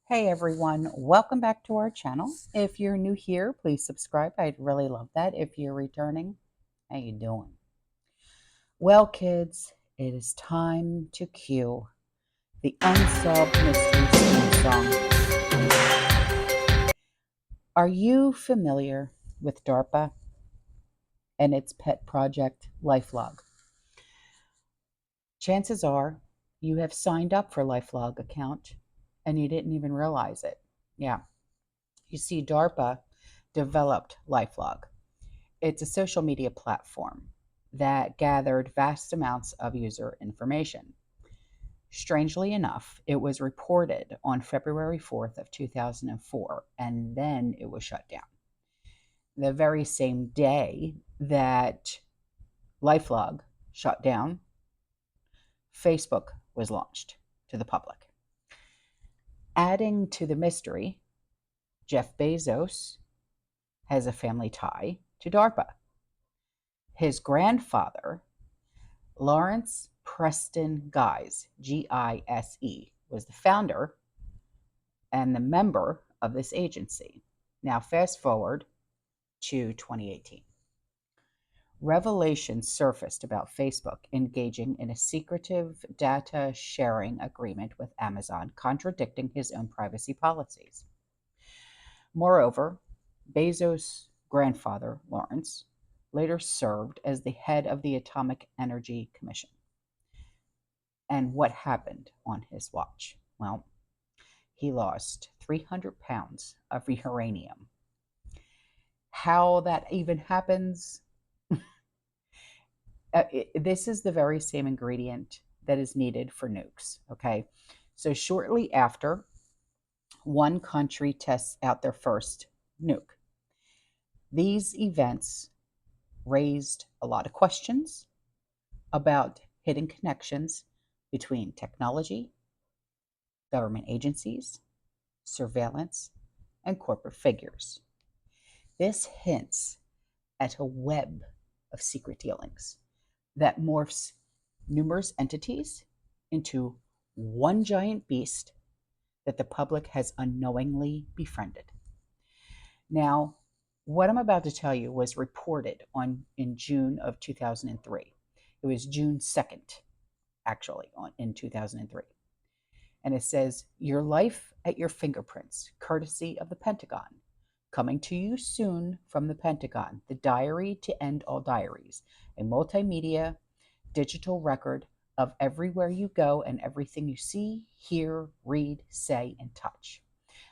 Hey everyone, welcome back to our channel. If you're new here, please subscribe. I'd really love that. If you're returning, how you doing? Well, kids, it is time to cue the Unsolved Mysteries theme song. Are you familiar with DARPA and its pet project, LifeLog? Chances are you have signed up for LifeLog account and you didn't even realize it. Yeah, you see, DARPA developed LifeLog. It's a social media platform that gathered vast amounts of user information. Strangely enough, it was reported on February 4th of 2004, and then it was shut down. The very same day that LifeLog shut down, Facebook was launched to the public. Adding to the mystery, Jeff Bezos has a family tie to DARPA. His grandfather, Lawrence Preston Guise, Gise, was the founder and the member of this agency. Now, fast forward to 2018. Revelations surfaced about Facebook engaging in a secretive data sharing agreement with Amazon, contradicting his own privacy policies. Moreover, Bezos' grandfather, Lawrence, later served as the head of the Atomic Energy Commission. And what happened on his watch? Well, he lost 300 pounds of uranium. How that even happens, this is the very same ingredient that is needed for nukes, okay? So shortly after, one country tests out their first nuke. These events raised a lot of questions about hidden connections between technology, government agencies, surveillance, and corporate figures. This hints at a web of secret dealings that morphs numerous entities into one giant beast that the public has unknowingly befriended. Now, what I'm about to tell you was reported in June of 2003. It was June 2nd, actually, in 2003. And it says, "Your life at your fingerprints, courtesy of the Pentagon. Coming to you soon from the Pentagon, the Diary to End All Diaries, a multimedia digital record of everywhere you go and everything you see, hear, read, say, and touch.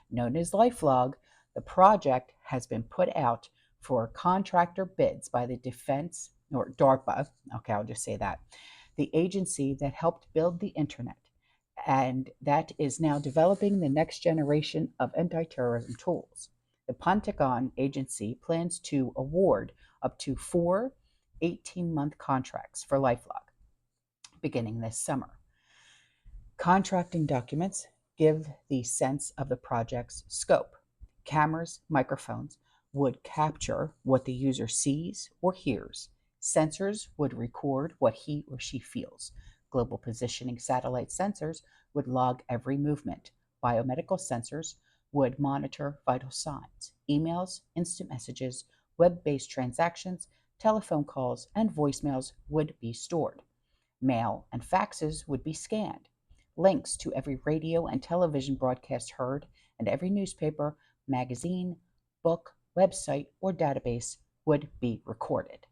Known as LifeLog, the project has been put out for contractor bids by the Defense, or DARPA, okay, I'll just say that, the agency that helped build the internet, and that is now developing the next generation of anti-terrorism tools. The Pentagon agency plans to award up to 4 18-month contracts for LifeLog beginning this summer. Contracting documents give the sense of the project's scope. Cameras, microphones would capture what the user sees or hears. Sensors would record what he or she feels. Global positioning satellite sensors would log every movement. Biomedical sensors would monitor vital signs. Emails, instant messages, web-based transactions, telephone calls, and voicemails would be stored. Mail and faxes would be scanned. Links to every radio and television broadcast heard and every newspaper, magazine, book, website, or database would be recorded.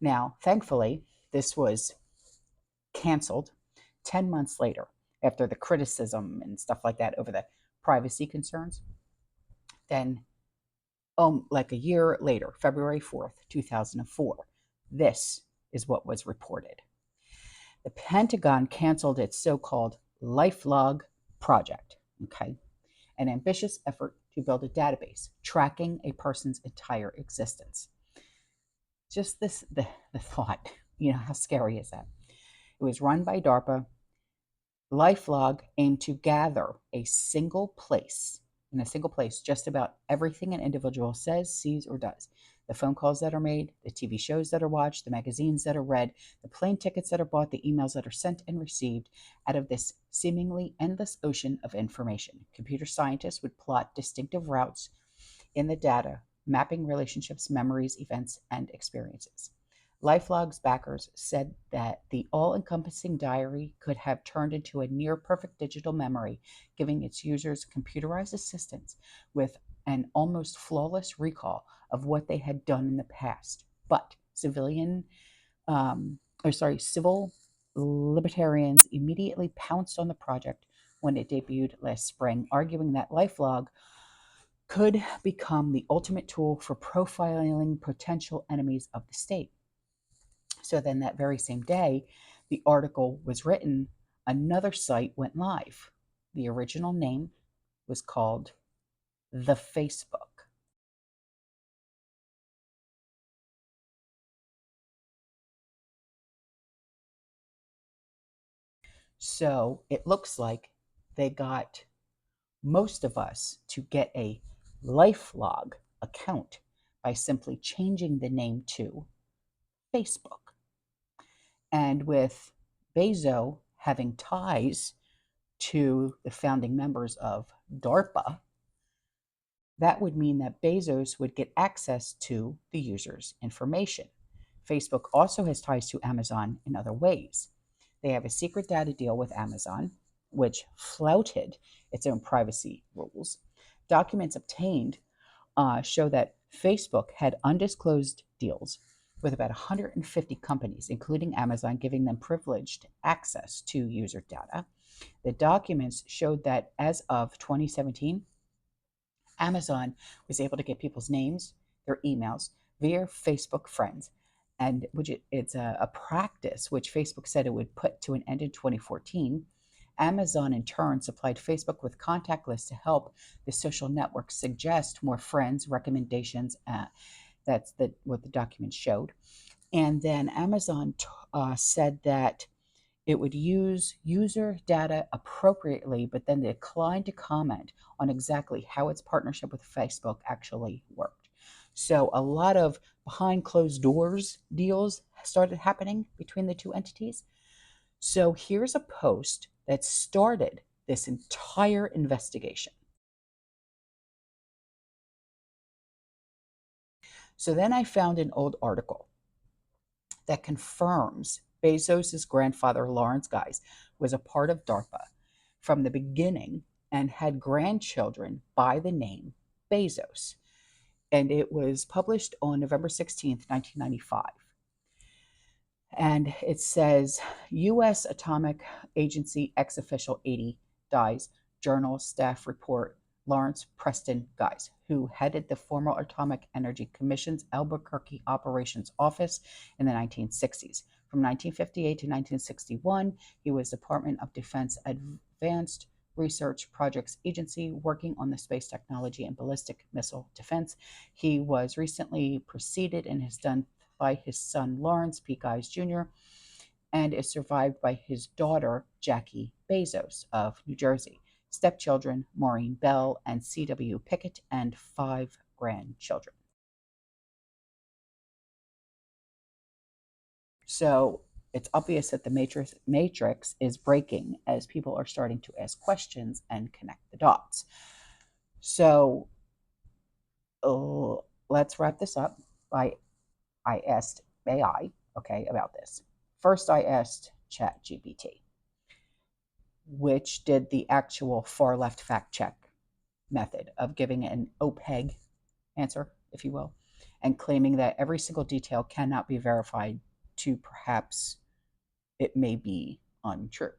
Now, thankfully, this was canceled 10 months later after the criticism and stuff like that over the privacy concerns. Then, like a year later, February 4th, 2004, this is what was reported. The Pentagon canceled its so-called LifeLog project, okay, an ambitious effort to build a database tracking a person's entire existence. Just the thought, how scary is that? It was run by DARPA. LifeLog aimed to gather in a single place, just about everything an individual says, sees, or does. the phone calls that are made, the TV shows that are watched, the magazines that are read, the plane tickets that are bought, the emails that are sent and received out of this seemingly endless ocean of information. Computer scientists would plot distinctive routes in the data, mapping relationships, memories, events, and experiences. LifeLog's backers said that the all encompassing diary could have turned into a near perfect digital memory, giving its users computerized assistance with an almost flawless recall of what they had done in the past. But civil libertarians immediately pounced on the project when it debuted last spring, arguing that LifeLog could become the ultimate tool for profiling potential enemies of the state. So then that very same day, the article was written, another site went live. The original name was called The Facebook. So it looks like they got most of us to get a LifeLog account by simply changing the name to Facebook. And with Bezos having ties to the founding members of DARPA, that would mean that Bezos would get access to the user's information. Facebook also has ties to Amazon in other ways. They have a secret data deal with Amazon, which flouted its own privacy rules. Documents obtained show that Facebook had undisclosed deals with about 150 companies, including Amazon, giving them privileged access to user data. The documents showed that as of 2017, Amazon was able to get people's names, their emails via Facebook friends, and it's a practice which Facebook said it would put to an end in 2014. Amazon, in turn, supplied Facebook with contact lists to help the social network suggest more friends, recommendations. That's what the document showed. And then Amazon said that it would use user data appropriately, but then declined to comment on exactly how its partnership with Facebook actually worked. So a lot of behind closed doors deals started happening between the two entities. So here's a post that started this entire investigation. So then I found an old article that confirms Bezos' grandfather, Lawrence Guys, was a part of DARPA from the beginning and had grandchildren by the name Bezos. And it was published on November 16th, 1995. And it says U.S. Atomic Agency ex-official 80 dies, journal staff report Lawrence Preston Guys, who headed the former Atomic Energy Commission's Albuquerque Operations Office in the 1960s. From 1958 to 1961, he was Department of Defense Advanced Research Projects Agency working on the space technology and ballistic missile defense. He was recently preceded in his death by his son Lawrence P. Guys Jr. and is survived by his daughter Jackie Bezos of New Jersey, stepchildren Maureen Bell and C.W. Pickett, and 5 grandchildren. So it's obvious that the matrix is breaking as people are starting to ask questions and connect the dots. So let's wrap this up by I asked AI, about this. First, I asked ChatGPT, which did the actual far left fact check method of giving an opaque answer, if you will, and claiming that every single detail cannot be verified to perhaps it may be untrue.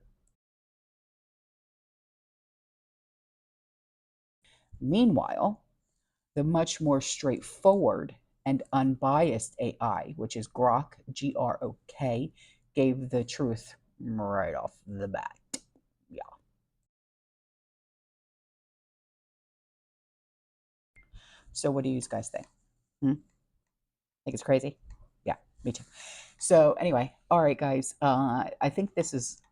Meanwhile, the much more straightforward and unbiased AI, which is Grok, Grok, gave the truth right off the bat. Yeah. So what do you guys think? Think it's crazy? Yeah, me too. So anyway, all right, guys. I think this is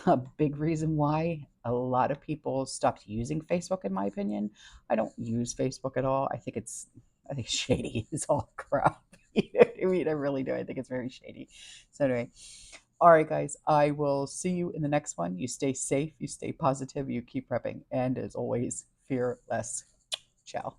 a big reason why a lot of people stopped using Facebook, in my opinion. I don't use Facebook at all. I think it's I think shady is all crap. You know what I mean? I really do. I think it's very shady. So anyway, all right, guys, I will see you in the next one. You stay safe, you stay positive, you keep prepping, and as always, fear less. Ciao.